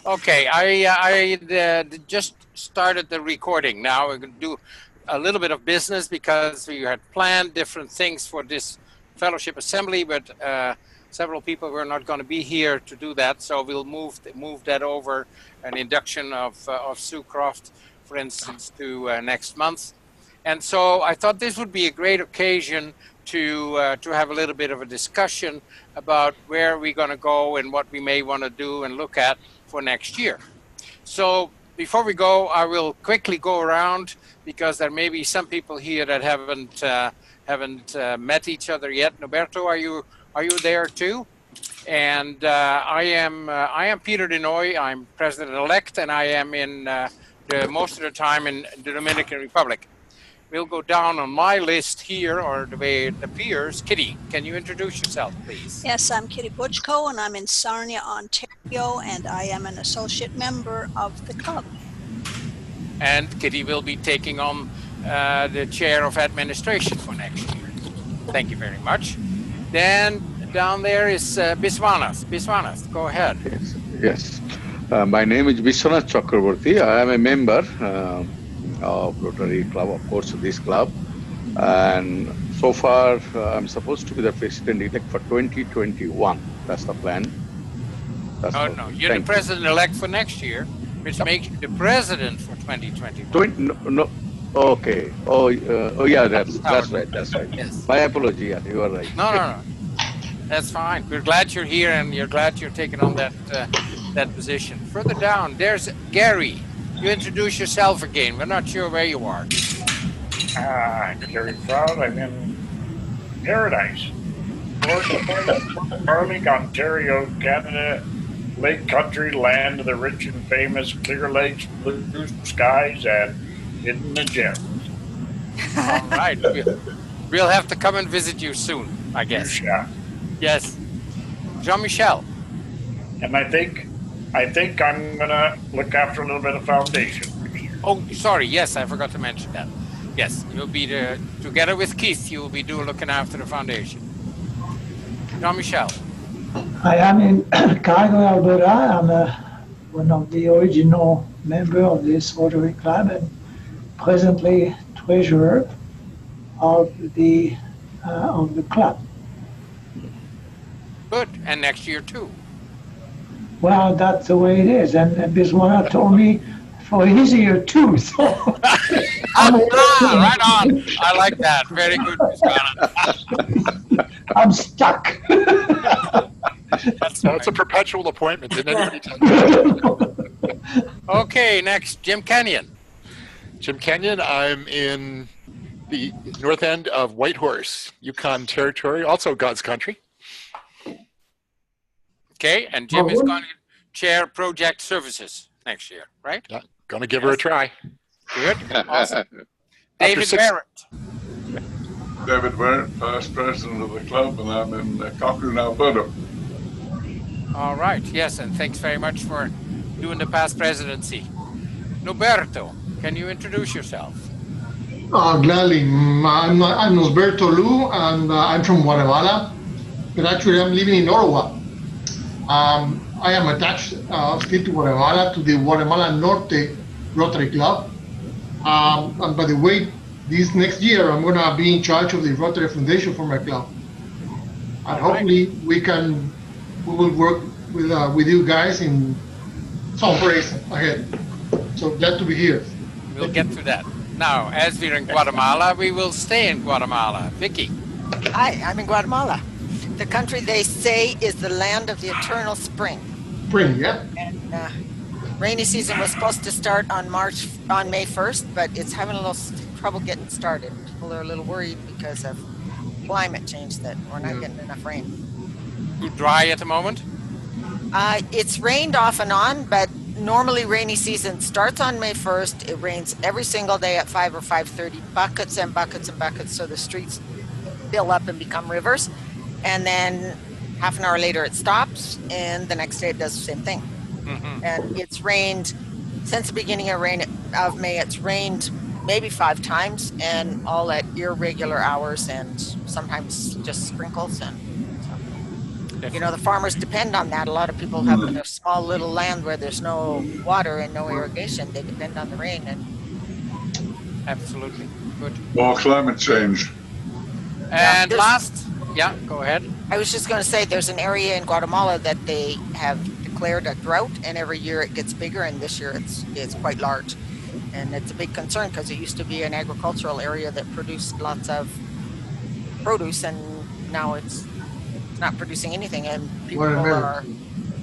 Okay, I just started the recording. Now we're going to do a little bit of business because we had planned different things for this fellowship assembly, but several people were not going to be here to do that, so we'll move that over an induction of Sue Croft, for instance, to next month. And so I thought this would be a great occasion to have a little bit of a discussion about where we're going to go and what we may want to do and look at for next year. So before we go, I will quickly go around because there may be some people here that haven't met each other yet. Noberto, are you there too? And I am Peter Denoy. I'm president-elect, and I am in most of the time in the Dominican Republic. We'll go down on my list here, or the way it appears. Kitty, can you introduce yourself, please? Yes, I'm Kitty Butchko, and I'm in Sarnia, Ontario, and I am an associate member of the club. And Kitty will be taking on the chair of administration for next year. Thank you very much. Then down there is Biswanath. Biswanath, go ahead. Yes. My name is Biswanath Chakraborty. I am a member of Rotary Club, of course, this club. And so far, I'm supposed to be the president-elect for 2021. That's the plan. No, you're the president-elect for next year, which makes you the president for 2021. No. Okay. Oh, yeah, that's right. That's right. Yes. My apology. Yeah, you are right. No. That's fine. We're glad you're here, and you're glad you're taking on that position. Further down, there's Gary. You introduce yourself again. We're not sure where you are. I'm Gary Proud. I'm in Paradise, Marlink, Ontario, Canada. Lake country, land of the rich and famous, clear lakes, blue skies, and hidden gems. All right. We'll have to come and visit you soon, I guess. Yeah. Yes. Jean-Michel. And I think I'm gonna look after a little bit of foundation. Oh, sorry. Yes, I forgot to mention that. Yes, you'll be together with Keith. You will be looking after the foundation. Jean-Michel. I am in Calgary, Alberta. I'm one of the original members of this Rotary Club and presently treasurer of the club. Good, and next year too. Well, that's the way it is, and Biswana told me for his year too. So right on. I like that. Very good, Biswana. I'm stuck. It's a perpetual appointment. Didn't anybody tell you? Okay, next, Jim Kenyon. Jim Kenyon, I'm in the north end of Whitehorse, Yukon Territory, also God's country. Okay, and Jim is going to chair project services next year, right? Yeah, going to give her a try. Good, awesome. David Barrett. David Barrett, past president of the club, and I'm in Cochrane, Alberta. All right, yes, and thanks very much for doing the past presidency. Noberto, can you introduce yourself? Gladly. I'm Nosberto Lu, and I'm from Guatemala, but actually I'm living in Ottawa. I am attached still to Guatemala, to the Guatemala Norte Rotary Club. And by the way, this next year I'm going to be in charge of the Rotary Foundation for my club. And hopefully we will work with you guys in some place ahead. So glad to be here. We'll get to that. Now, as we're in Guatemala, we will stay in Guatemala. Vicky. Hi, I'm in Guatemala. The country they say is the land of the eternal spring. Spring, yeah. And rainy season was supposed to start on May 1st, but it's having a little trouble getting started. People are a little worried because of climate change that we're not getting enough rain. Too dry at the moment? It's rained off and on, but normally rainy season starts on May 1st. It rains every single day at 5 or 5:30, buckets and buckets and buckets, so the streets fill up and become rivers. And then half an hour later it stops, and the next day it does the same thing. Mm-hmm. And it's rained since the beginning of May. It's rained maybe 5 times, and all at irregular hours, and sometimes just sprinkles. And so. You know, the farmers depend on that. A lot of people have a small little land where there's no water and no irrigation. They depend on the rain. And Absolutely. Good. More climate change. And there's- last, yeah, go ahead. I was just going to say there's an area in Guatemala that they have declared a drought, and every year it gets bigger, and this year it's quite large. And it's a big concern because it used to be an agricultural area that produced lots of produce, and now it's not producing anything, and people What a minute. are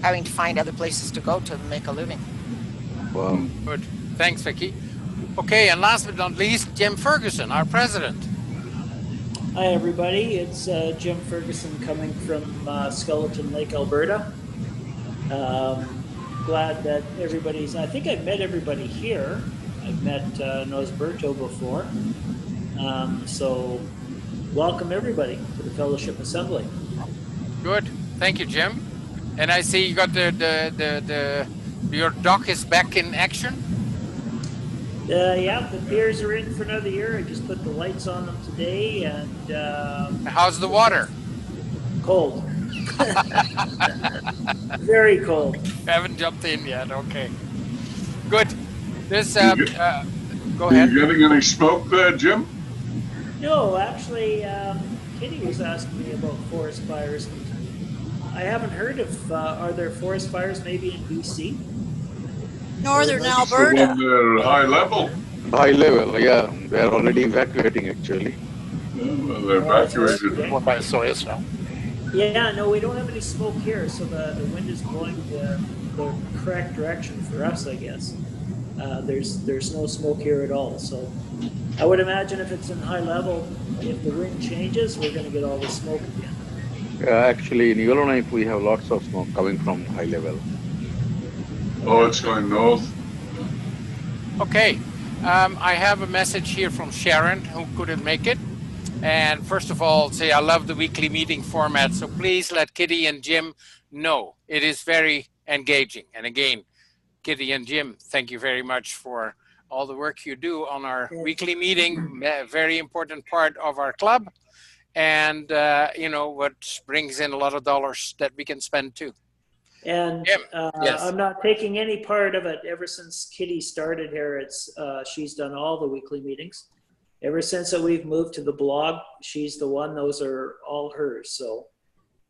having to find other places to go to make a living. Wow. Good. Thanks, Vicky. Okay, and last but not least, Jim Ferguson, our president. Hi, everybody. It's Jim Ferguson coming from Skeleton Lake, Alberta. Glad that everybody's, I think I've met everybody here. I've met Nosberto before. So welcome everybody to the Fellowship Assembly. Good. Thank you, Jim. And I see you got your dock is back in action. Yeah, the beers are in for another year. I just put the lights on them today, and How's the water? cold. Very cold. Haven't jumped in yet. Okay. Good. This. You Go Are ahead. you getting any smoke there, Jim? No, actually, Kitty was asking me about forest fires. I haven't heard of, are there forest fires maybe in BC? Northern The Alberta. one there, high level. High level, yeah. They're already evacuating actually. Yeah, well, they're evacuated. One by Soyuz now. Yeah, no, we don't have any smoke here, so the wind is blowing the correct direction for us, I guess. There's no smoke here at all, so I would imagine if it's in high level, if the wind changes, we're going to get all the smoke again. Actually, in Yellowknife, we have lots of smoke coming from high level. Oh, it's going north. Okay. I have a message here from Sharon, who couldn't make it. And first of all, say I love the weekly meeting format. So please let Kitty and Jim know. It is very engaging. And again, Kitty and Jim, thank you very much for all the work you do on our weekly meeting. A very important part of our club. And, you know, what brings in a lot of dollars that we can spend too. And Jim, yes. I'm not taking any part of it. Ever since Kitty started here, she's done all the weekly meetings. Ever since that we've moved to the blog, she's the one. Those are all hers. So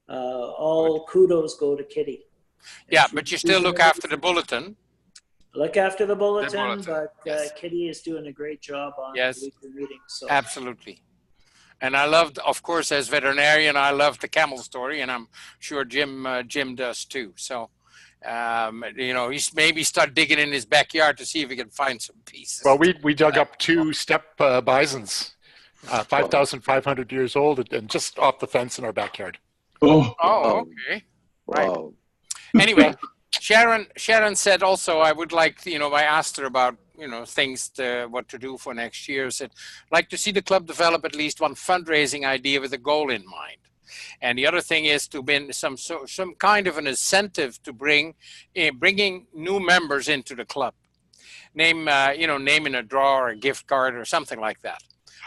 all kudos go to Kitty. Yeah, but you still look after the bulletin. Look after the bulletin, bulletin, but yes. Kitty is doing a great job on Yes. the weekly meetings. So. Absolutely. And I loved, of course, as veterinarian, I love the camel story, and I'm sure Jim does too. So, you know, he's maybe start digging in his backyard to see if he can find some pieces. Well, we dug up 2 steppe bisons, 5,500 years old, and just off the fence in our backyard. Oh, Oh, okay. Right. Wow. Anyway, Sharon said also, I would like, you know, I asked her about, you know, things what to do for next year. Said, like to see the club develop at least one fundraising idea with a goal in mind. And the other thing is to be some kind of an incentive to bringing new members into the club. Name in a draw or a gift card or something like that.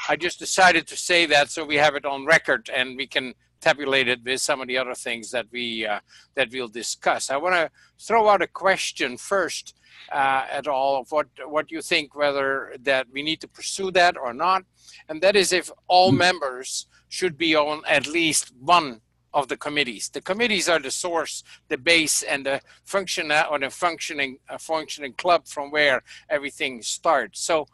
I just decided to say that so we have it on record and we can tabulate it with some of the other things that we'll discuss. I want to throw out a question first at all of what you think, whether that we need to pursue that or not, and that is if all members should be on at least one of the committees. The committees are the source, the base, and the functioning club from where everything starts. So,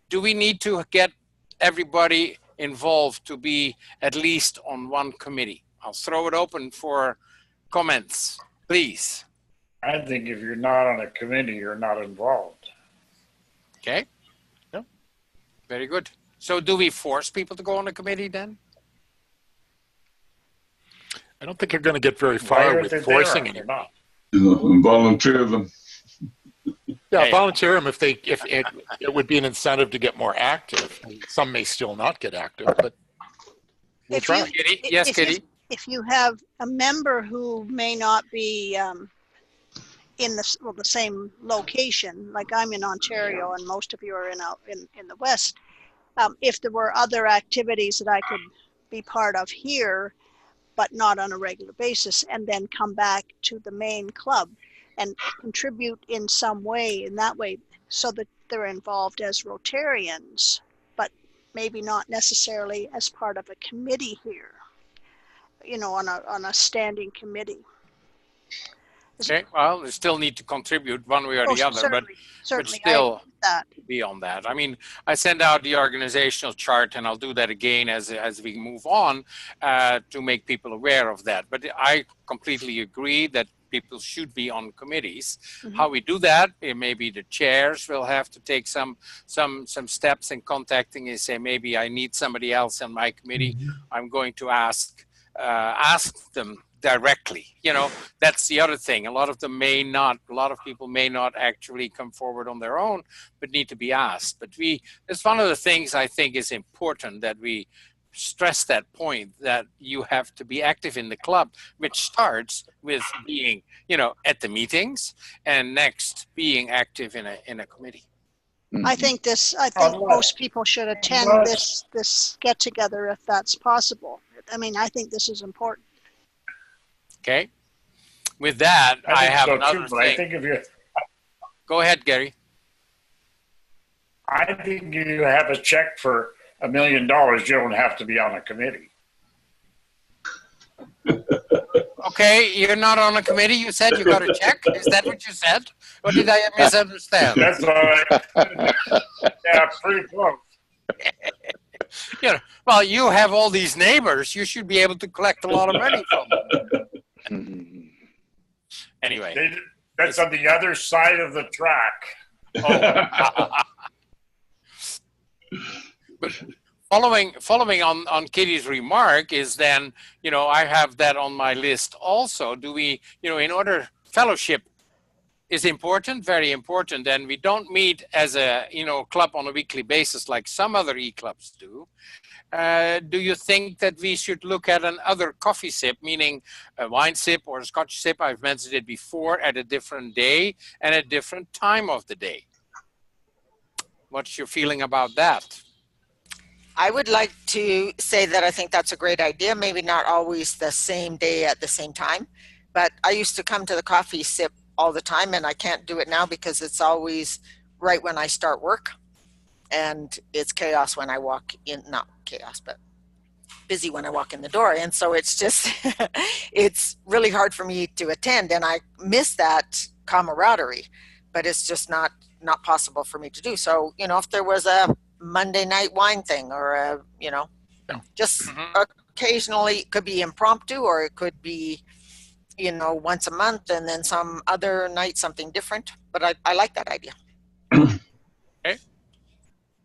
do we need to get everybody involved to be at least on one committee? I'll throw it open for comments, please. I think if you're not on a committee, you're not involved. Okay. Yeah. Very good. So do we force people to go on a committee then? I don't think you're going to get very Why far are with they forcing there? They're anyone. not. and volunteer them. Yeah, Hey. volunteer them if it would be an incentive to get more active. Some may still not get active, but we'll If try. you- Kitty? Yes, if Kitty? If you have a member who may not be in the same location, like I'm in Ontario and most of you are in the West, if there were other activities that I could be part of here, but not on a regular basis, and then come back to the main club and contribute in some way, in that way, so that they're involved as Rotarians, but maybe not necessarily as part of a committee here, you know, on a standing committee. Okay, well, they still need to contribute one way or the other, certainly, but I still agree with that. beyond that. I mean, I send out the organizational chart, and I'll do that again as we move on to make people aware of that. But I completely agree that people should be on committees. Mm-hmm. How we do that, maybe the chairs will have to take some steps in contacting and say, maybe I need somebody else on my committee. I'm going to ask them directly. You know, that's the other thing. A lot of people may not actually come forward on their own, but need to be asked. But it's one of the things I think is important, that we stress that point, that you have to be active in the club, which starts with being, you know, at the meetings, and next being active in a committee. I think most people should attend this get together if that's possible. I mean, I think this is important. Okay. With that, I have so another too, thing. I think Go ahead, Gary. I think you have a check for $1 million. You don't have to be on a committee. Okay, you're not on a committee. You said you got a check. Is that what you said, or did I misunderstand? That's all right. Yeah, pretty close. You know, well, you have all these neighbors. You should be able to collect a lot of money from them. Anyway, that's on the other side of the track. Oh. But following on Kitty's remark is then, you know, I have that on my list also. Do we, you know, in order, fellowship is important, very important, and we don't meet as a, you know, club on a weekly basis like some other e-clubs do. Do you think that we should look at another coffee sip, meaning a wine sip or a scotch sip? I've mentioned it before, at a different day and a different time of the day. What's your feeling about that? I would like to say that I think that's a great idea. Maybe not always the same day at the same time, but I used to come to the coffee sip all the time, and I can't do it now because it's always right when I start work, and it's chaos when I walk in, not chaos, but busy when I walk in the door. And so it's just, it's really hard for me to attend, and I miss that camaraderie, but it's just not possible for me to do. So, you know, if there was a Monday night wine thing, or a, you know, just occasionally, it could be impromptu, or it could be, you know, once a month, and then some other night something different. But I like that idea. Okay.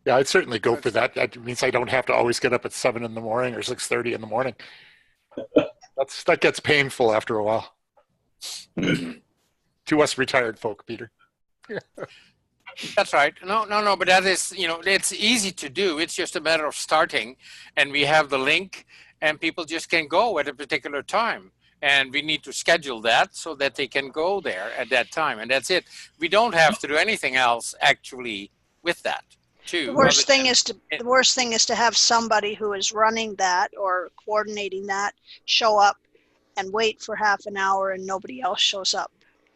Yeah, I'd certainly go for that. That means I don't have to always get up at 7 in the morning or 6:30 in the morning. That gets painful after a while. To us retired folk, Peter. That's right. No, but that is, you know, it's easy to do. It's just a matter of starting, and we have the link, and people just can go at a particular time. And we need to schedule that so that they can go there at that time. And that's it. We don't have to do anything else actually with that. Too. The worst thing is to have somebody who is running that or coordinating that show up and wait for half an hour and nobody else shows up,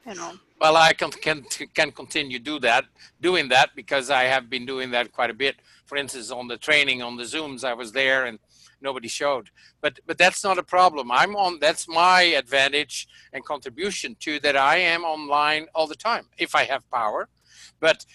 you know. Well, I can continue doing that because I have been doing that quite a bit. For instance, on the training, on the Zooms, I was there and nobody showed. But that's not a problem. That's my advantage and contribution to that. I am online all the time if I have power. But,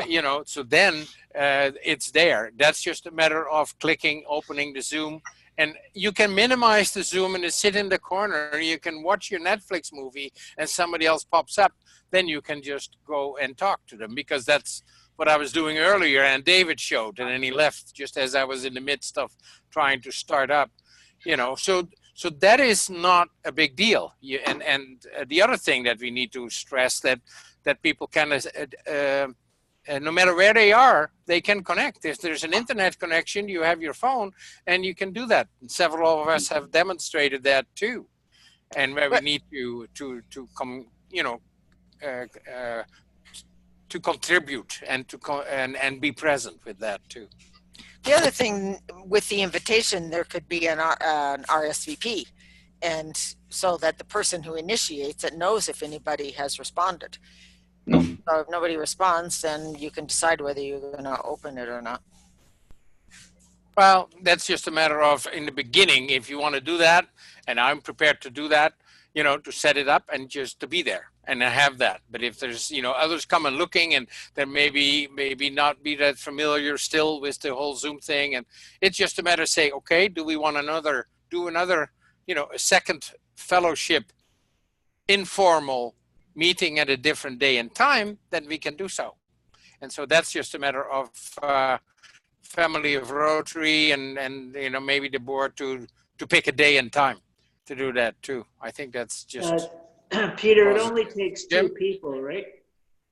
you know, so then it's there. That's just a matter of clicking, opening the Zoom. And you can minimize the Zoom and sit in the corner. You can watch your Netflix movie and somebody else pops up. Then you can just go and talk to them, because that's what I was doing earlier. And David showed, and then he left just as I was in the midst of trying to start up, you know. So that is not a big deal. And the other thing that we need to stress that people can, no matter where they are, they can connect. If there's an internet connection, you have your phone, and you can do that. And several of us have demonstrated that too, and where we need to come, you know, to contribute and and be present with that too. The other thing with the invitation, there could be an RSVP, and so that the person who initiates it knows if anybody has responded. Mm. So if nobody responds, then you can decide whether you're going to open it or not. Well, that's just a matter of, in the beginning, if you want to do that, and I'm prepared to do that, you know, to set it up and just to be there and have that. But if there's, you know, others come and looking and then maybe not be that familiar still with the whole Zoom thing, and it's just a matter of saying, okay, do we want do another, you know, a second fellowship informal meeting at a different day and time, then we can do so. And so that's just a matter of family of Rotary and you know, maybe the board to pick a day and time to do that too. I think that's just Peter, it positive. only takes Jim? 2 people, right?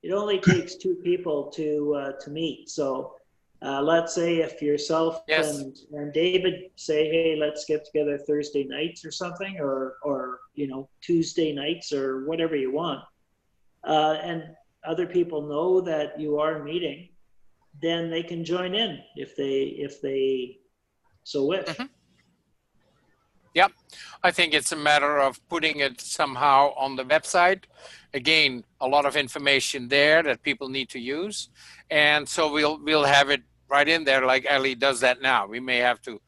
It only takes 2 people to meet. So let's say if yourself Yes. and David say, hey, let's get together Thursday nights or something, or you know, Tuesday nights or whatever you want, and other people know that you are meeting, then they can join in if they so wish. Mhm. Yep. I think it's a matter of putting it somehow on the website. Again, a lot of information there that people need to use. And so we'll have it right in there like Ellie does that now. We may have to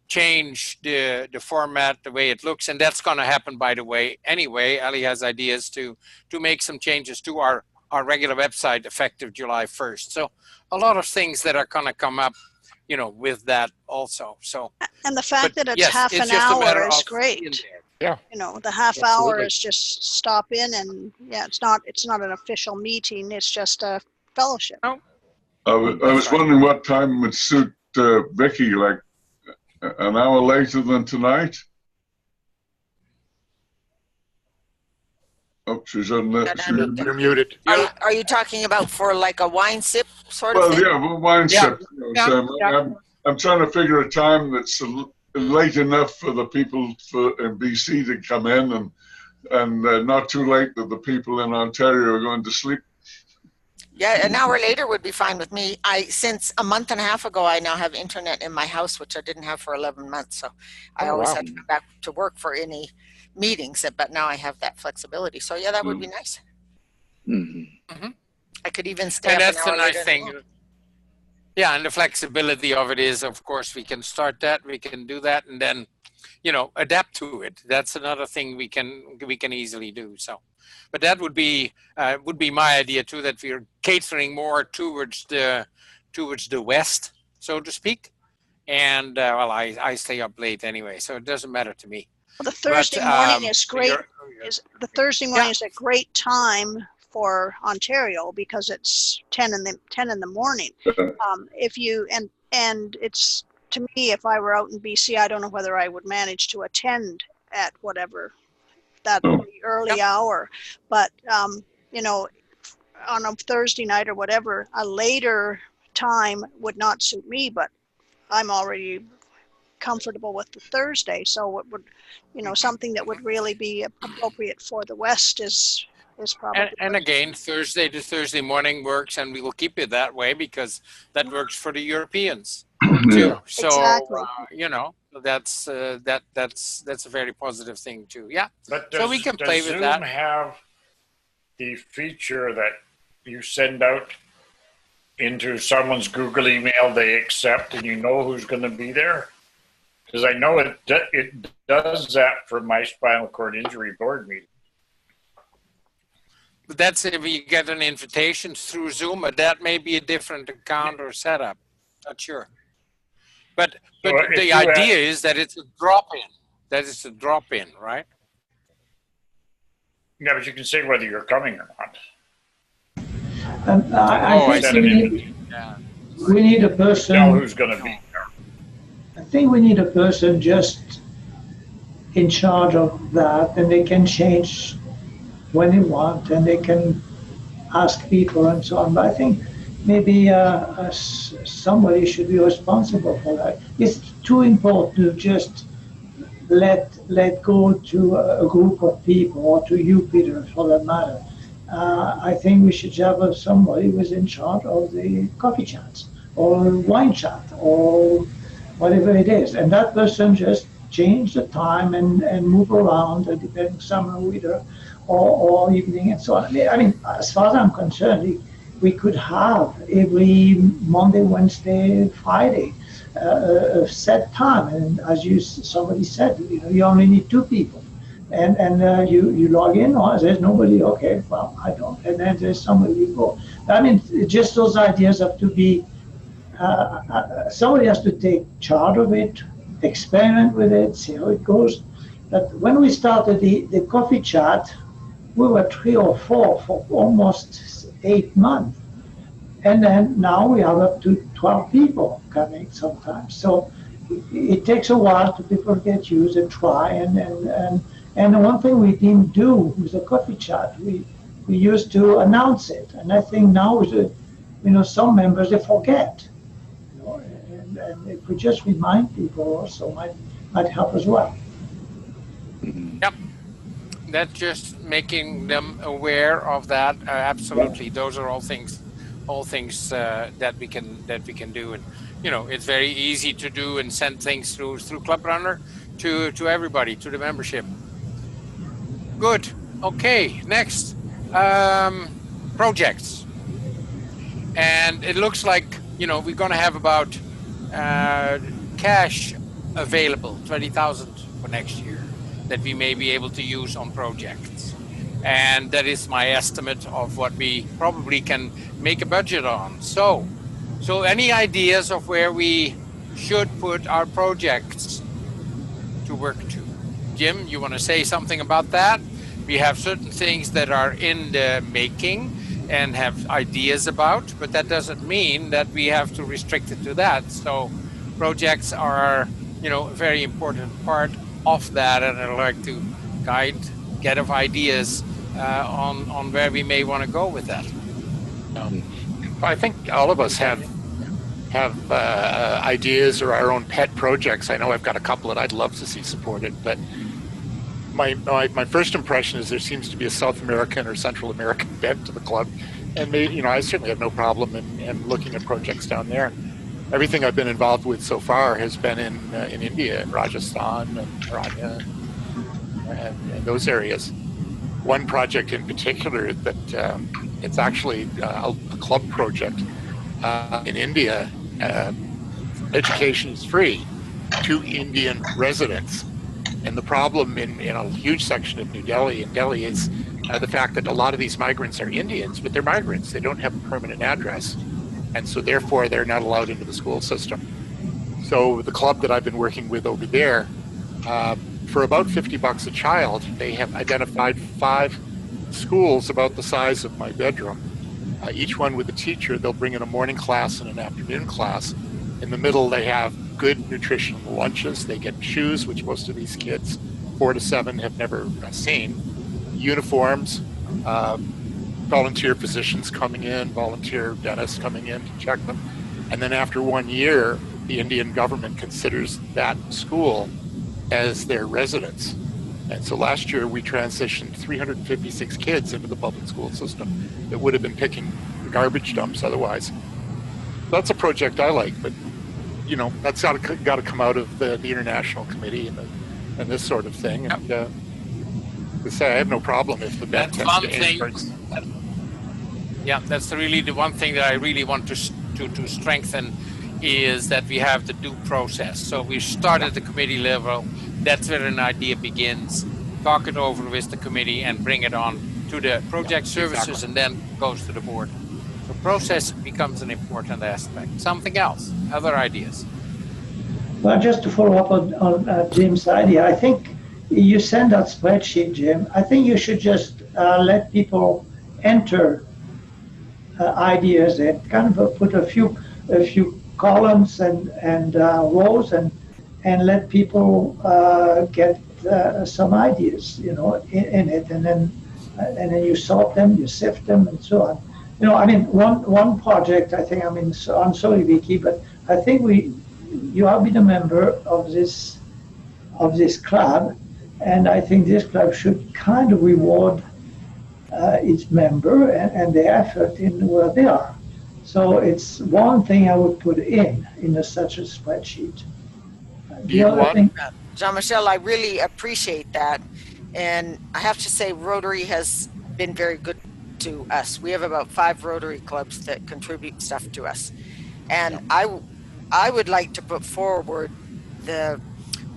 change the format, the way it looks, and that's going to happen, by the way. Anyway, Ellie has ideas to make some changes to our regular website effective July 1st. So a lot of things that are going to come up, you know, with that also. So, And the fact that it's yes, half it's an just a matter hour is of great. being there. Yeah. You know, the half Absolutely. hour is just stop in and yeah, it's not an official meeting. It's just a fellowship. No. I was That's right. wondering what time would suit Vicky, like an hour later than tonight? Oh, she's on the. You're muted. Are you talking about for like a wine sip sort of Well, thing? yeah, well, wine Yeah. sip. You know, Yeah. so Yeah. I'm trying to figure a time that's late enough for the people in BC to come in and not too late that the people in Ontario are going to sleep. Yeah, an hour later would be fine with me. Since a month and a half ago, I now have internet in my house, which I didn't have for 11 months. So I Oh, always wow. had to go back to work for any meetings, but now I have that flexibility. So yeah, that would be nice. Mm-hmm. I could even stay And up that's an the hour nice later thing. than that. Yeah, and the flexibility of it is, of course, we can start that, we can do that, and then, you know, adapt to it. That's another thing we can easily do. So, but that would be my idea too, that we're catering more towards the west, so to speak. And well, I stay up late anyway, so it doesn't matter to me. Well, the Thursday morning is great. you're- The Thursday morning is a great time for Ontario because it's 10 in the morning. If you and it's, to me, if I were out in BC, I don't know whether I would manage to attend at whatever that early hour, but you know, on a Thursday night or whatever, a later time would not suit me, but I'm already comfortable with the Thursday, so it would, you know, something that would really be appropriate for the West is probably. and again, Thursday to Thursday morning works, and we will keep it that way because that works for the Europeans too. So Exactly. you know, that's a very positive thing too. Yeah. But So we can play does with Zoom that. have the feature that you send out into someone's Google email, they accept, and you know who's going to be there? Because I know it does that for my spinal cord injury board meeting. But that's if you get an invitation through Zoom, but that may be a different account or setup. Not sure. But So if the you idea is that it's a drop-in. That it's a drop-in, right? Yeah, but you can say whether you're coming or not. And I think see. Yeah. we need a Tell person. who's going to be there. I think we need a person just in charge of that, and they can change when they want, and they can ask people and so on. But I think maybe somebody should be responsible for that. It's too important to just let go to a group of people, or to you, Peter, for that matter. I think we should have somebody who is in charge of the coffee chats or wine chat or whatever it is, and that person just change the time and move around depending summer, winter, or evening and so on. I mean, as far as I'm concerned, we could have every Monday, Wednesday, Friday a set time. And as somebody said, you only need 2 people. And you log in, there's nobody, okay, well, I don't. And then there's somebody you go. I mean, just those ideas have to be, somebody has to take charge of it, experiment with it, see how it goes. But when we started the coffee chat, we were 3 or 4 for almost 8 months. And then now we have up to 12 people coming sometimes. So it takes a while to people get used and try. And the one thing we didn't do with the coffee chat, we used to announce it. And I think now with some members, they forget. And if we just remind people also might help as well. Yep. That's just making them aware of that. Absolutely. Those are all things that we can do. And it's very easy to do and send things through Club Runner to everybody, to the membership. Good. Okay, next. Projects. And it looks like we're going to have about cash available, 20,000 for next year, that we may be able to use on projects. And that is my estimate of what we probably can make a budget on. So any ideas of where we should put our projects to work to? Jim, you want to say something about that? We have certain things that are in the making and have ideas about, but that doesn't mean that we have to restrict it to that. So projects are, a very important part of that, and I'd like to get ideas on where we may want to go with that. I think all of us have ideas or our own pet projects. I know I've got a couple that I'd love to see supported, but my first impression is there seems to be a South American or Central American bent to the club, and I certainly have no problem in looking at projects down there. Everything I've been involved with so far has been in India and Rajasthan and Haryana and those areas. One project in particular that it's actually a club project in India. Education is free to Indian residents. And the problem in a huge section of New Delhi is the fact that a lot of these migrants are Indians, but they're migrants. They don't have a permanent address. And so therefore they're not allowed into the school system. So the club that I've been working with over there, for about $50 a child, they have identified 5 schools about the size of my bedroom. Each one with a teacher. They'll bring in a morning class and an afternoon class. In the middle, they have good nutritional lunches. They get shoes, which most of these kids, 4 to 7, have never seen. Uniforms, volunteer physicians coming in, volunteer dentists coming in to check them. And then after 1 year, the Indian government considers that school as their residence. And so last year we transitioned 356 kids into the public school system that would have been picking the garbage dumps otherwise. That's a project I like, but that's got to come out of the international committee and this sort of thing. And to say I have no problem if the bent tends to aim towards. Yeah, that's really the one thing that I really want to strengthen is that we have the due process. So we start at the committee level. That's where an idea begins. Talk it over with the committee and bring it on to the project services, and then goes to the board. So process becomes an important aspect. Something else, other ideas? Well, just to follow up on Jim's idea, I think you send that spreadsheet, Jim. I think you should just let people enter ideas and kind of put a few columns and rows and let people get some ideas, in it, and then you sort them, you sift them, and so on. One project, I think, I'm sorry, Vicky, but I think you have been a member of this club, and I think this club should kind of reward its member and their effort in where they are. So it's one thing I would put in such a spreadsheet. The other thing, Jean-Michel, I really appreciate that. And I have to say, Rotary has been very good to us. We have about 5 Rotary clubs that contribute stuff to us. And I would like to put forward the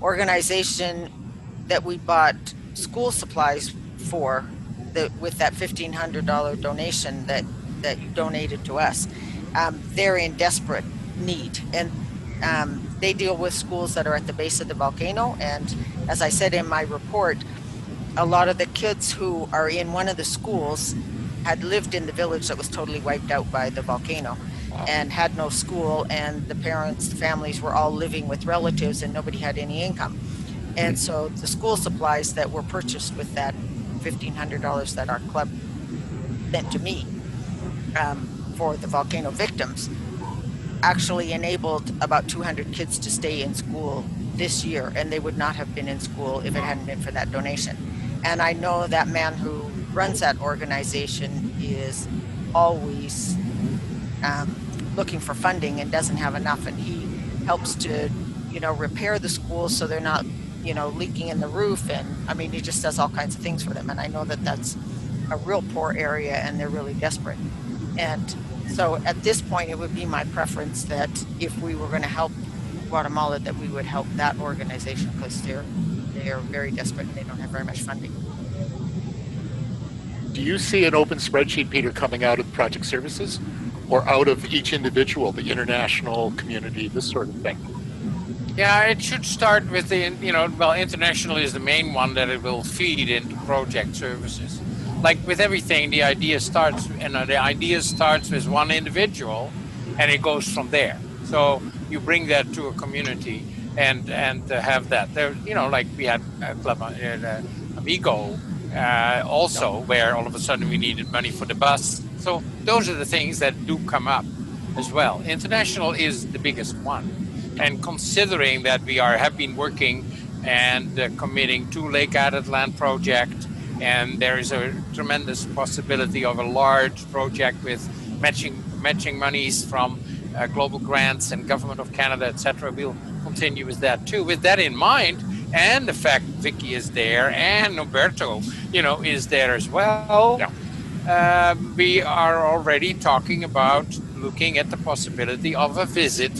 organization that we bought school supplies for, with that $1,500 donation that you donated to us. They're in desperate need, and they deal with schools that are at the base of the volcano. And as I said in my report, a lot of the kids who are in one of the schools had lived in the village that was totally wiped out by the volcano and had no school, and the parents, the families were all living with relatives and nobody had any income. And so the school supplies that were purchased with that $1,500 that our club sent to me for the volcano victims actually enabled about 200 kids to stay in school this year, and they would not have been in school if it hadn't been for that donation. And I know that man who runs that organization is always looking for funding and doesn't have enough, and he helps to, repair the schools so they're not, leaking in the roof. And I mean, he just does all kinds of things for them. And I know that that's a real poor area and they're really desperate. And so at this point, it would be my preference that if we were going to help Guatemala, that we would help that organization, because they are very desperate and they don't have very much funding. Do you see an open spreadsheet, Peter, coming out of project services or out of each individual, the international community, this sort of thing? Yeah, it should start with the, international is the main one that it will feed into project services. Like with everything, the idea starts with one individual, and it goes from there. So you bring that to a community and have that. There, like we had Club Amigo also, where all of a sudden we needed money for the bus. So those are the things that do come up as well. International is the biggest one. And considering that we have been working and committing to Lake Adatlan project, and there is a tremendous possibility of a large project with matching monies from global grants and Government of Canada, etc. We'll continue with that too. With that in mind, and the fact Vicky is there and Roberto, is there as well. Yeah. We are already talking about looking at the possibility of a visit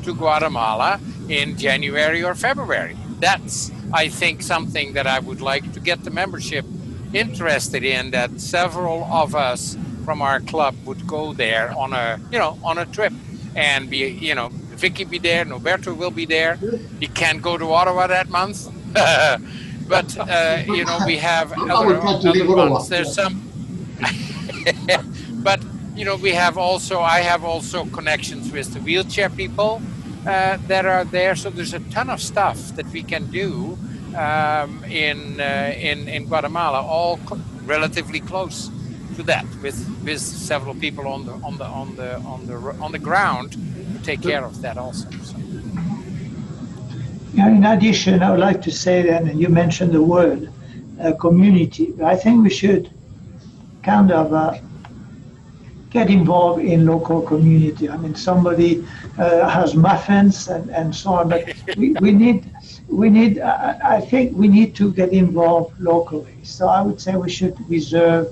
to Guatemala in January or February. That's, I think, something that I would like to get the membership interested in, that several of us from our club would go there on a trip, and Vicky be there, Roberto will be there. He can't go to Ottawa that month, but we have other ones. There's some, but I have also connections with the wheelchair people that are there. So there's a ton of stuff that we can do in Guatemala, all relatively close to that, with several people on the ground to take care of that also. So. Yeah, in addition, I would like to say then, and you mentioned the word community. I think we should kind of get involved in local community. I mean, somebody has muffins and so on, but we need. I think we need to get involved locally. So I would say we should reserve,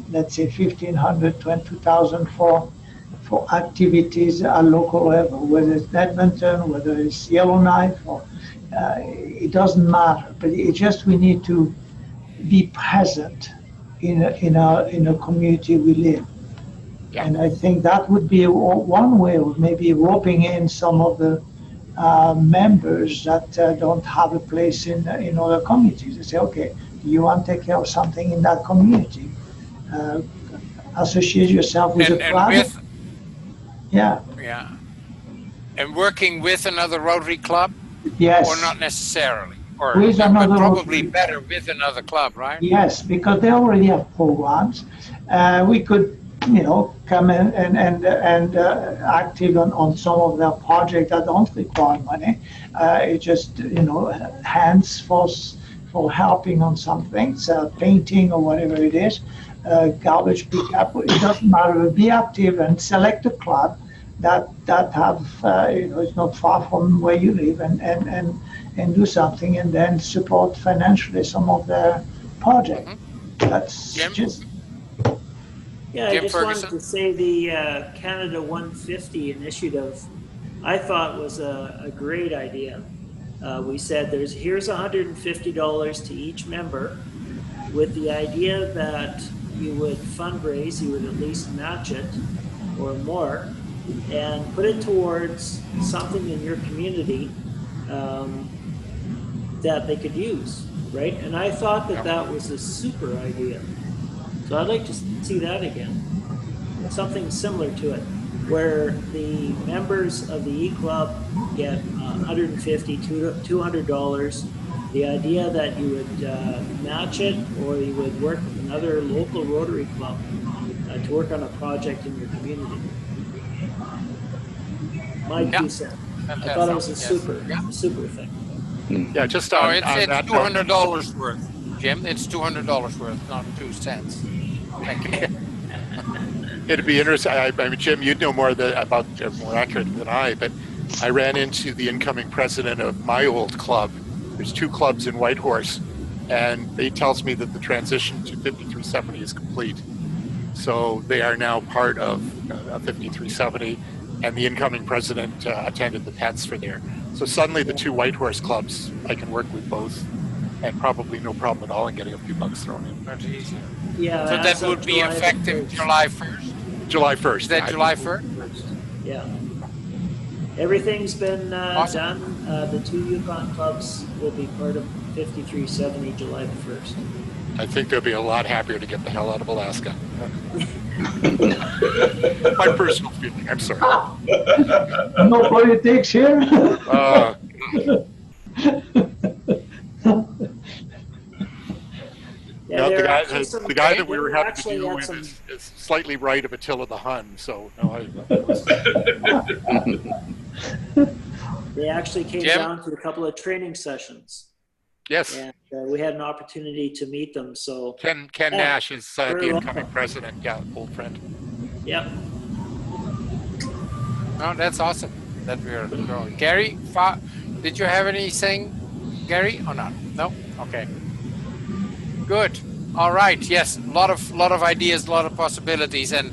let's say, 1,500, 20,000 for activities at local level, whether it's Edmonton, whether it's Yellowknife, or it doesn't matter. But it just, we need to be present in a community we live. Yeah. And I think that would be one way of maybe roping in some of the members that don't have a place in other communities. They say, okay, you want to take care of something in that community? Associate yourself with a club. Yeah. Yeah. And working with another Rotary club? Yes. Or not necessarily? Or with another probably Rotary. Better with another club, right? Yes, because they already have programs. We could, come in and active on some of their projects that don't require money. It's just, hands for helping on some things, painting or whatever it is. Garbage pickup, it doesn't matter. Be active and select a club that have, it's not far from where you live, and and do something, and then support financially some of their project. That's Jim? just Yeah, I Jim just Ferguson? wanted to say the Canada 150 initiative I thought was a great idea. We said here's $150 to each member, with the idea that you would fundraise, you would at least match it or more, and put it towards something in your community that they could use, right? And I thought that that was a super idea. So I'd like to see that again. Something similar to it, where the members of the E-Club get $150, $200. The idea that you would match it, or you would work with another local Rotary Club to work on a project in your community. My 2 cents. I thought it was a super thing. Yeah, just No, on it's that note. $200 worth, Jim. It's $200 worth, not 2 cents. Thank you. It'd be interesting. I mean, Jim, you'd know more more accurate than I, but I ran into the incoming president of my old club. There's 2 clubs in Whitehorse, and he tells me that the transition to 5370 is complete. So they are now part of 5370, and the incoming president attended the pets for there. So suddenly the 2 Whitehorse clubs, I can work with both, and probably no problem at all in getting a few bucks thrown in. Much easier. Yeah. So that would be effective July 1st? July 1st. Is that July 1st? Yeah. Everything's been Awesome. done. The 2 Yukon clubs will be part of 5370 July the 1st. I think they'll be a lot happier to get the hell out of Alaska. My personal feeling. I'm sorry. no politics here. Yeah, no, the guy that we were having to do with is slightly right of Attila the Hun. So no, they actually came down to a couple of training sessions. Yes. And we had an opportunity to meet them. So Ken Nash is the incoming president. Yeah, old friend. Yep. Oh, that's awesome that we're growing. Gary, did you have anything, Gary, or not? No? Okay. Good. All right. Yes, a lot of ideas, a lot of possibilities, and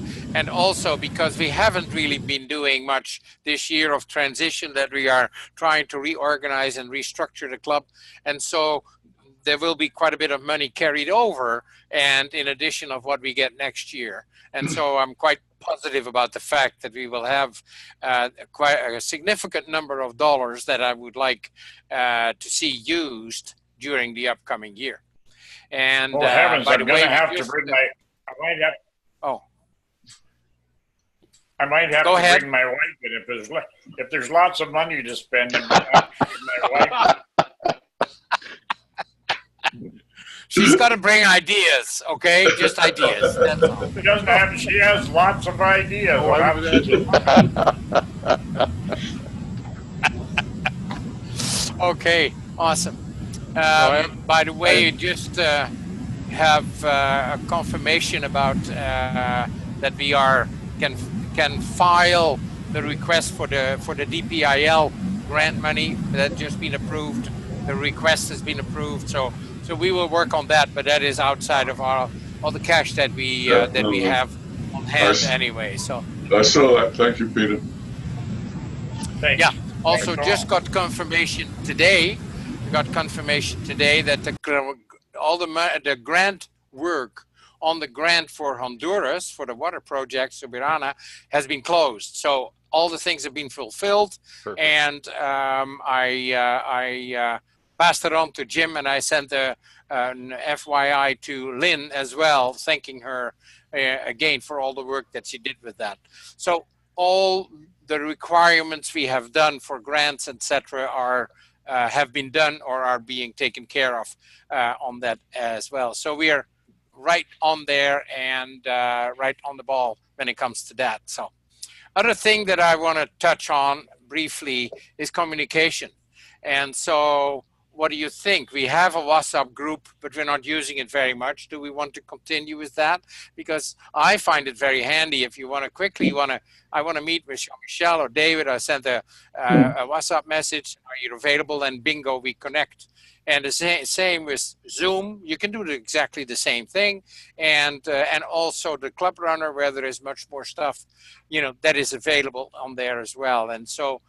also because we haven't really been doing much this year of transition, that we are trying to reorganize and restructure the club, and so there will be quite a bit of money carried over, and in addition of what we get next year, and so I'm quite positive about the fact that we will have quite a significant number of dollars that I would like to see used during the upcoming year. And oh heavens, by I'm the going way, to have to bring my. I might have to bring my wife in if there's lots of money to spend. I'm going to have to bring my wife. She's got to bring ideas, okay? Just ideas. That's all. She doesn't have. She has lots of ideas. Okay, awesome. By the way, just have a confirmation about that we can file the request for the DPIL grant money that just been approved. The request has been approved, so we will work on that. But that is outside of all the cash that we have on hand anyway. So I saw that. Thank you, Peter. Thanks. Yeah. Also, just got confirmation today. We got confirmation today that the grant work on the grant for Honduras for the water project Subirana has been closed. So all the things have been fulfilled. Perfect. And I passed it on to Jim, and I sent an FYI to Lynn as well, thanking her again for all the work that she did with that. So all the requirements we have done for grants, etc., have been done or are being taken care of on that as well. So we are right on there and right on the ball when it comes to that. So other thing that I want to touch on briefly is communication. And so what do you think? We have a WhatsApp group, but we're not using it very much. Do we want to continue with that? Because I find it very handy if you want to quickly I want to meet with Michelle or David. I sent a WhatsApp message. Are you available? And bingo, we connect. And the same with Zoom. You can do exactly the same thing. And also the Club Runner, where there is much more stuff, that is available on there as well. And so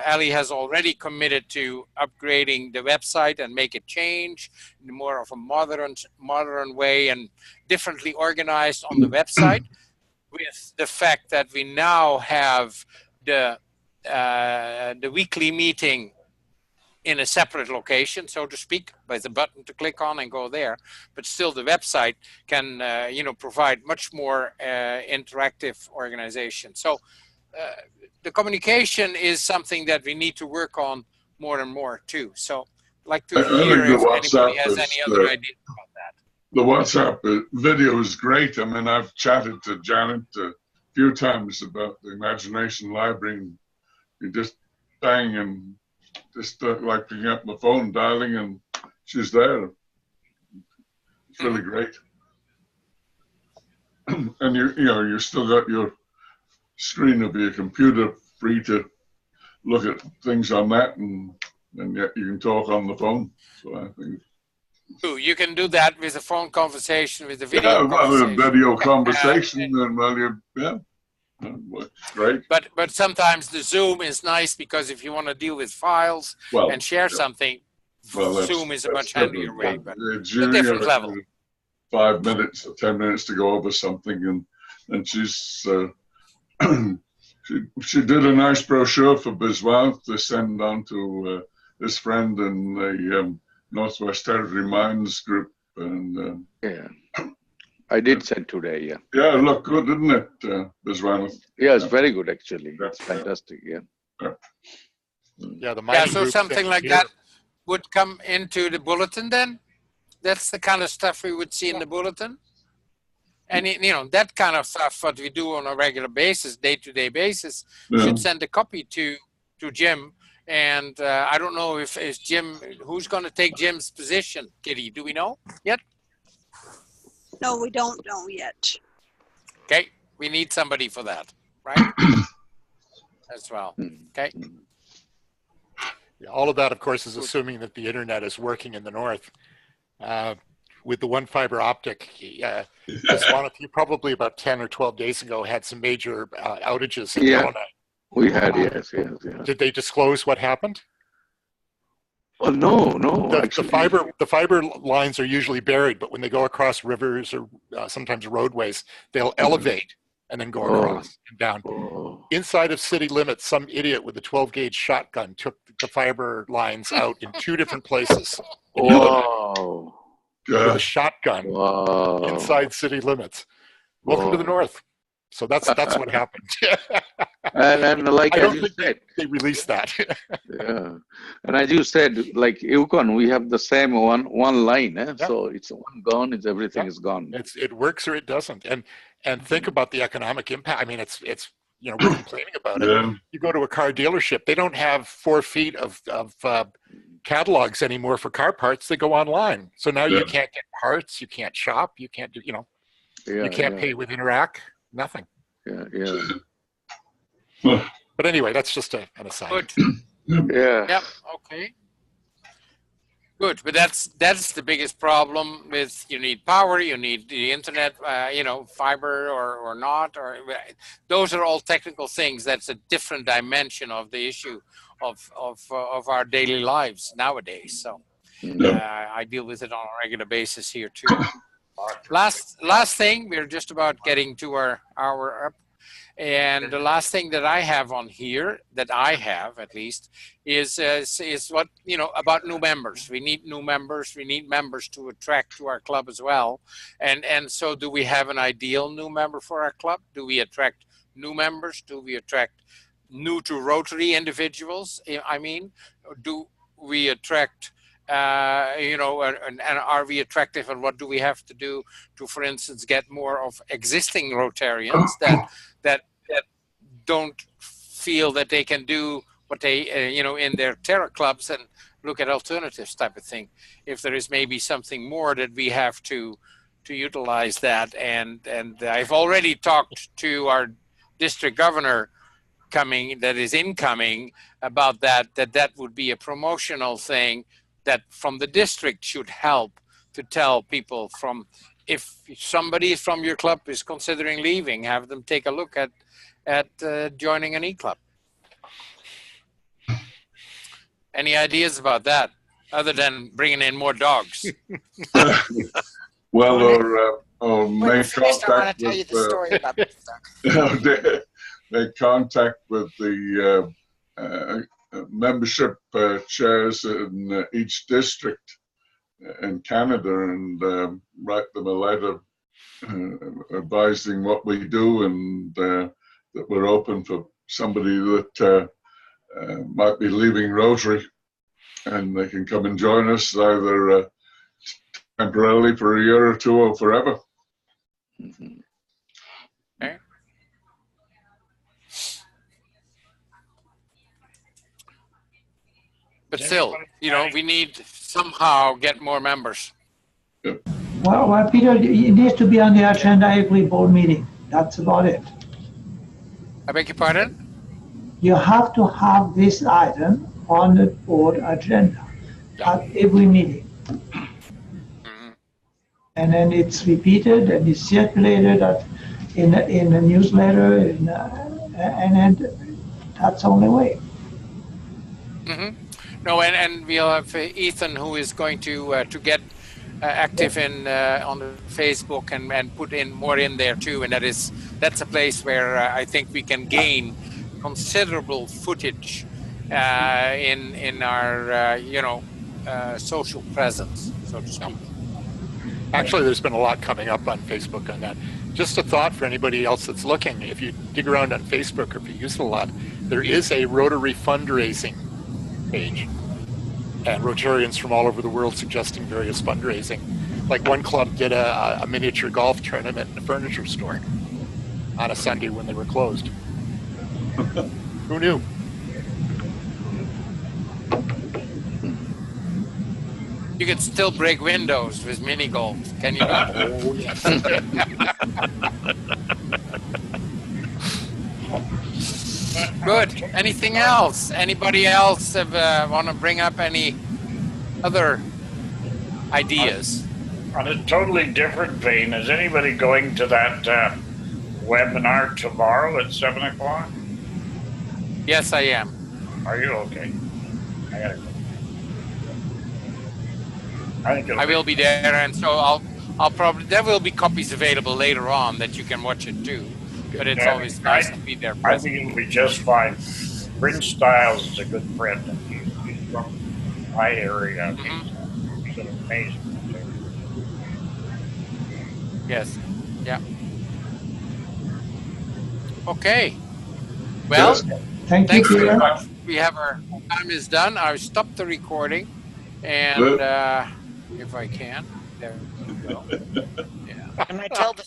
Ali has already committed to upgrading the website and make it change in more of a modern way and differently organized on the website, with the fact that we now have the weekly meeting in a separate location, so to speak, with a button to click on and go there. But still, the website can, provide much more interactive organization. So the communication is something that we need to work on more and more too. So I'd like to hear if anybody has any other ideas about that. The WhatsApp video is great. I mean, I've chatted to Janet a few times about the Imagination Library, and you just bang and just like picking up the phone, dialing, and she's there. It's really great. And you still got your screen of your computer free to look at things on that, and yet you can talk on the phone. So I think you can do that with a phone conversation, with a video conversation. Video conversation, great. But sometimes the Zoom is nice, because if you want to deal with files and share something, Zoom is a much handier way, but it's a different level. 5 minutes or 10 minutes to go over something, and she's she did a nice brochure for Bismarck to send on to his friend in the Northwest Territory Mines group, and I did send today, yeah. Yeah, it looked good, didn't it, Bismarck? Yeah, it's very good, actually. It's fantastic, yeah. So something like that would come into the bulletin then? That's the kind of stuff we would see in the bulletin? And, that kind of stuff, what we do on a regular basis, day-to-day basis, should send a copy to Jim. And I don't know if Jim, who's going to take Jim's position, Kitty? Do we know yet? No, we don't know yet. Okay, we need somebody for that, right? As well, okay? Yeah, all of that, of course, is assuming that the internet is working in the north. With the one fiber optic, probably about 10 or 12 days ago had some major outages in Illinois. We had, yes. Did they disclose what happened? Well, no. The fiber lines are usually buried, but when they go across rivers or sometimes roadways, they'll elevate and then go across and down. Inside of city limits, some idiot with a 12-gauge shotgun took the fiber lines out in 2 different places. With a shotgun inside city limits. Welcome to the north. So that's what happened. and like I don't think they released that. Yeah, and as you said, like Yukon, we have the same one line. So it's one gone, everything is gone. It works or it doesn't. And think about the economic impact. I mean, it's we're complaining about it. You go to a car dealership, they don't have 4 feet of catalogs anymore for car parts. They go online. So now you can't get parts, you can't shop, you can't do, you can't pay with Interac, nothing. Yeah. But anyway, that's just an aside. Good. Yep. Okay. Good, but that's the biggest problem with, you need power, you need the internet, fiber or not, or those are all technical things. That's a different dimension of the issue of our daily lives nowadays. So I deal with it on a regular basis here too. Last thing, we're just about getting to our hour up. And the last thing that I have on here, that I have at least, is what, about new members. We need new members. We need members to attract to our club as well. And so do we have an ideal new member for our club? Do we attract new members? Do we attract new to Rotary individuals? I mean, do we attract, and are we attractive, and what do we have to do to, for instance, get more of existing Rotarians that don't feel that they can do what they, in their terror clubs look at alternatives type of thing. If there is maybe something more that we have to utilize that, and I've already talked to our district governor that is incoming about that would be a promotional thing that from the district should help to tell people from, if somebody from your club is considering leaving, have them take a look at joining an e-club. Any ideas about that other than bringing in more dogs? Well, or make Finished, I want contact to tell you with the story about this dog. make contact with the membership chairs in each district in Canada and write them a letter advising what we do and that we're open for somebody that might be leaving Rotary, and they can come and join us either temporarily for a year or two or forever. Okay. But still, we need somehow get more members. Well, Peter, it needs to be on the agenda every board meeting. That's about it. I beg your pardon? You have to have this item on the board agenda at every meeting. And then it's repeated and it's circulated in a newsletter, and then that's the only way. No, and we'll have Ethan, who is going to get active in on the Facebook and put in more in there too. And that's a place where I think we can gain considerable footage in our social presence, so to speak. Actually, there's been a lot coming up on Facebook on that. Just a thought for anybody else that's looking. If you dig around on Facebook or if you use it a lot, there is a Rotary fundraising page. And Rotarians from all over the world suggesting various fundraising. Like one club did a miniature golf tournament in a furniture store on a Sunday when they were closed. Who knew? You can still break windows with mini golf, can you not? Oh, yes. Good. Anything else? Anybody else want to bring up any other ideas? On a totally different vein, is anybody going to that webinar tomorrow at 7 o'clock? Yes, I am. Are you okay? I gotta go. I will be there, and so I'll probably, there will be copies available later on that you can watch it too. But it's always nice to be there. I think it'll be just fine. Bryn Stiles is a good friend, and he's from my area. He's an amazing. Yes. Yeah. Okay. Well, thank you, very Peter. much. We have our time is done. I'll stop the recording, and if I can, there we go. Yeah. Can I tell the